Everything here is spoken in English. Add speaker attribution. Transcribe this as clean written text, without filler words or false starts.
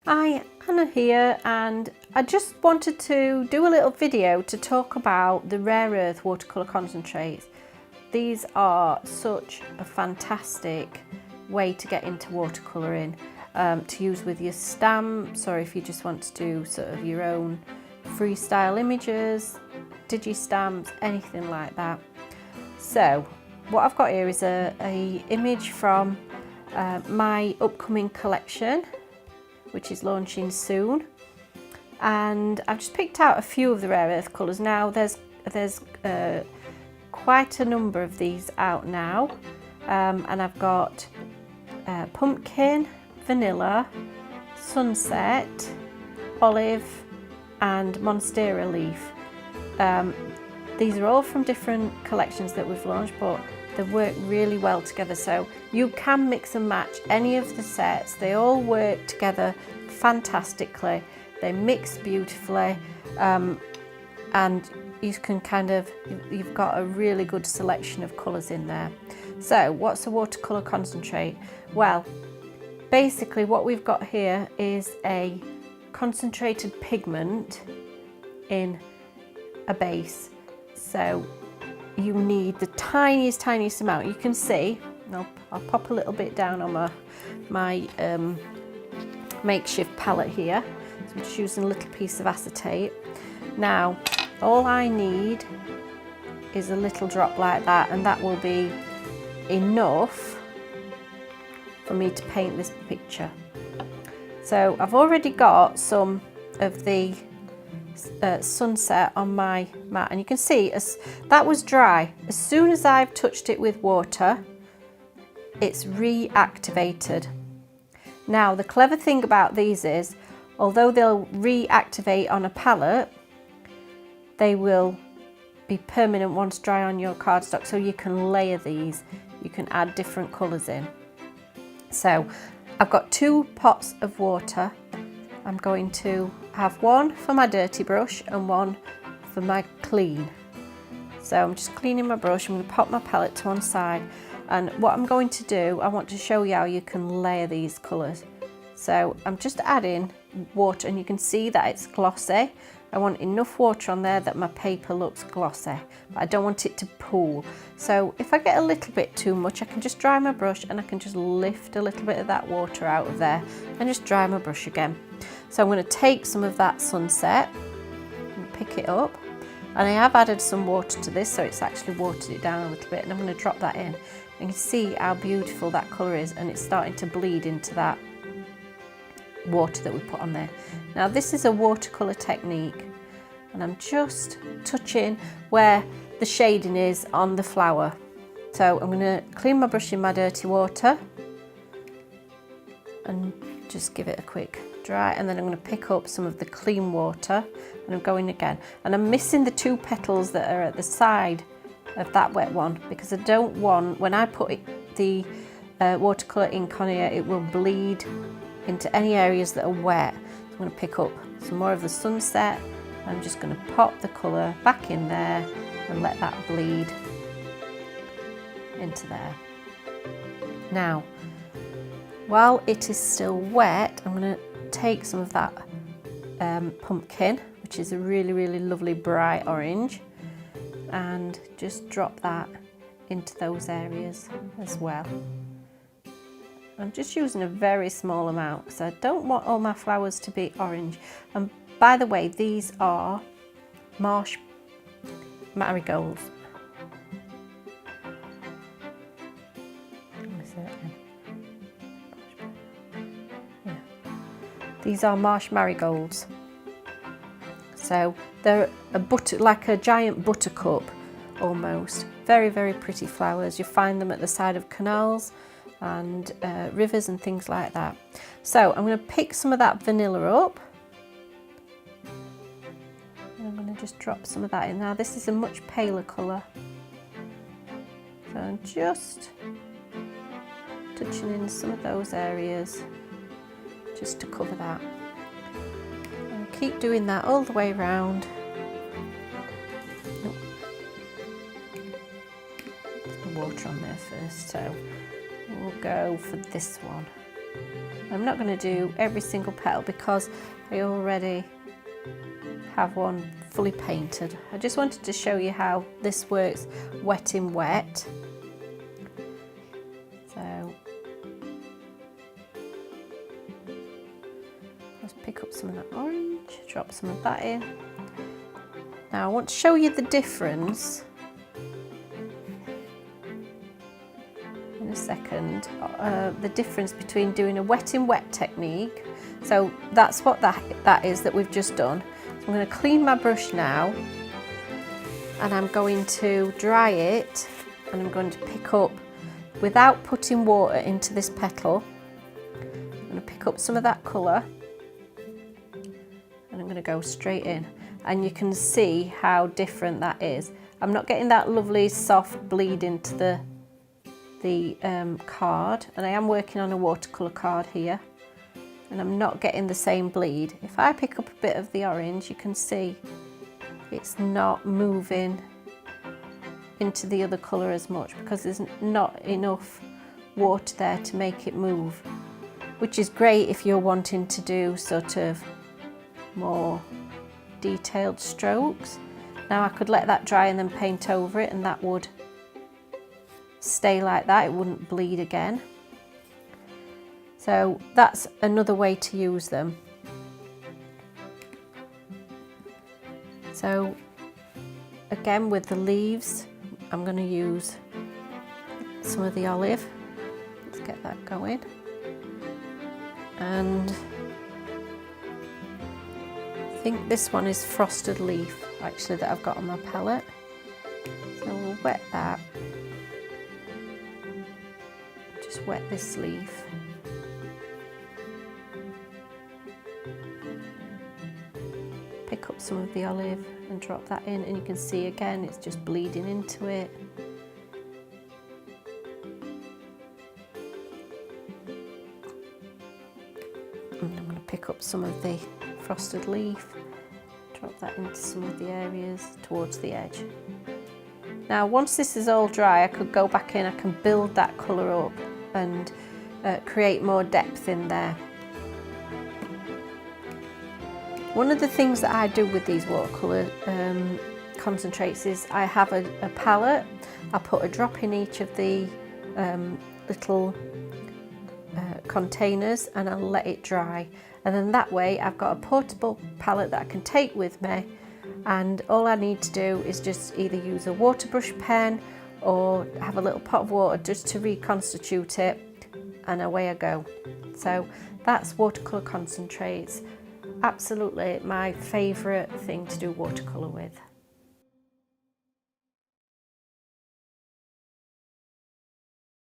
Speaker 1: Hi, Anna here, and I just wanted to do a little video to talk about the rare earth watercolour concentrates. These are such a fantastic way to get into watercolouring, to use with your stamps, or if you just want to do sort of your own freestyle images, digi-stamps, anything like that. So what I've got here is a image from my upcoming collection, which is launching soon, and I've just picked out a few of the rare earth colours. Now there's quite a number of these out now, and I've got pumpkin, vanilla, sunset, olive and monstera leaf. These are all from different collections that we've launched, but they work really well together, so you can mix and match any of the sets. They all work together fantastically, they mix beautifully, and you can you've got a really good selection of colours in there. So what's a watercolour concentrate? Well, basically what we've got here is a concentrated pigment in a base. So you need the tiniest amount. You can see, I'll pop a little bit down on my makeshift palette here. So I'm just using a little piece of acetate. Now, all I need is a little drop like that, and that will be enough for me to paint this picture. So I've already got some of the sunset on my mat, and you can see as that was dry, as soon as I've touched it with water, it's reactivated. Now the clever thing about these is, although they'll reactivate on a palette, they will be permanent once dry on your cardstock, so you can layer these, you can add different colours in. So I've got 2 pots of water. I'm going to have one for my dirty brush and one for my clean. So I'm just cleaning my brush. I'm going to pop my palette to one side, and what I'm going to do, I want to show you how you can layer these colours. So I'm just adding water, and you can see that it's glossy. I want enough water on there that my paper looks glossy, but I don't want it to pool. So if I get a little bit too much, I can just dry my brush, and I can just lift a little bit of that water out of there and just dry my brush again. So I'm going to take some of that sunset and pick it up, and I have added some water to this, so it's actually watered it down a little bit, and I'm going to drop that in. You can see how beautiful that colour is, and it's starting to bleed into that water that we put on there. Now this is a watercolour technique, and I'm just touching where the shading is on the flower. So I'm going to clean my brush in my dirty water and just give it a quick dry, and then I'm going to pick up some of the clean water and I'm going again, and I'm missing the 2 petals that are at the side of that wet one, because I don't want, when I put the watercolour ink on here, it will bleed into any areas that are wet. So I'm going to pick up some more of the sunset, and I'm just going to pop the colour back in there and let that bleed into there. Now, while it is still wet, I'm going to take some of that pumpkin, which is a really lovely bright orange, and just drop that into those areas as well. I'm just using a very small amount because I don't want all my flowers to be orange. And by the way, these are marsh marigolds. These are marsh marigolds. So they're like a giant buttercup almost. Very pretty flowers. You find them at the side of canals and rivers and things like that. So I'm going to pick some of that vanilla up, and I'm going to just drop some of that in. Now this is a much paler colour, so I'm just touching in some of those areas just to cover that, and keep doing that all the way around. Put the water on there first, so we'll go for this one. I'm not going to do every single petal because I already have one fully painted. I just wanted to show you how this works wet in wet. So let's pick up some of that orange, drop some of that in. Now I want to show you the difference in a second, the difference between doing a wet in wet technique. So that's what that is that we've just done. So I'm going to clean my brush now and I'm going to dry it, and I'm going to pick up, without putting water into this petal, I'm going to pick up some of that colour and I'm going to go straight in, and you can see how different that is. I'm not getting that lovely soft bleed into the card, and I am working on a watercolour card here, and I'm not getting the same bleed. If I pick up a bit of the orange, you can see it's not moving into the other colour as much because there's not enough water there to make it move, which is great if you're wanting to do sort of more detailed strokes. Now I could let that dry and then paint over it, and that would stay like that, it wouldn't bleed again. So that's another way to use them. So again, with the leaves, I'm going to use some of the olive. Let's get that going. And I think this one is frosted leaf actually that I've got on my palette. So we'll wet that. Just wet this leaf. Pick up some of the olive and drop that in, and you can see again it's just bleeding into it. And I'm going to pick up some of the frosted leaf, drop that into some of the areas towards the edge. Now once this is all dry, I could go back in, I can build that colour up and create more depth in there. One of the things that I do with these watercolour concentrates is I have a palette. I put a drop in each of the little containers and I'll let it dry, and then that way I've got a portable palette that I can take with me, and all I need to do is just either use a water brush pen or have a little pot of water just to reconstitute it, and away I go. So that's watercolour concentrates. Absolutely my favourite thing to do watercolour with.